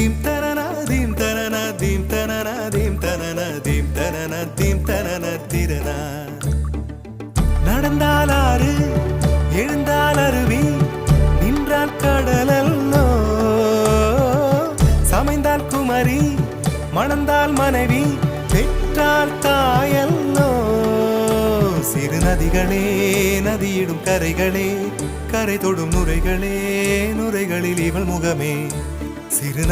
Theme தனனா theme தனனா theme தனனா தீம் தனனா தீம் தனனா தீம் தனன திரனா. நடந்தால் ஆறு எழுந்தால் அருவி நின்றால் கடலல்லோ, சமைந்தால் குமரி மணந்தால் மனைவி பெற்றால் தாயல்லோ. சிறு நதிகளே நதியிடும் கரைகளே கரை தொடும் நுரைகளே நுரைகளில் இவள் முகமே. சிறு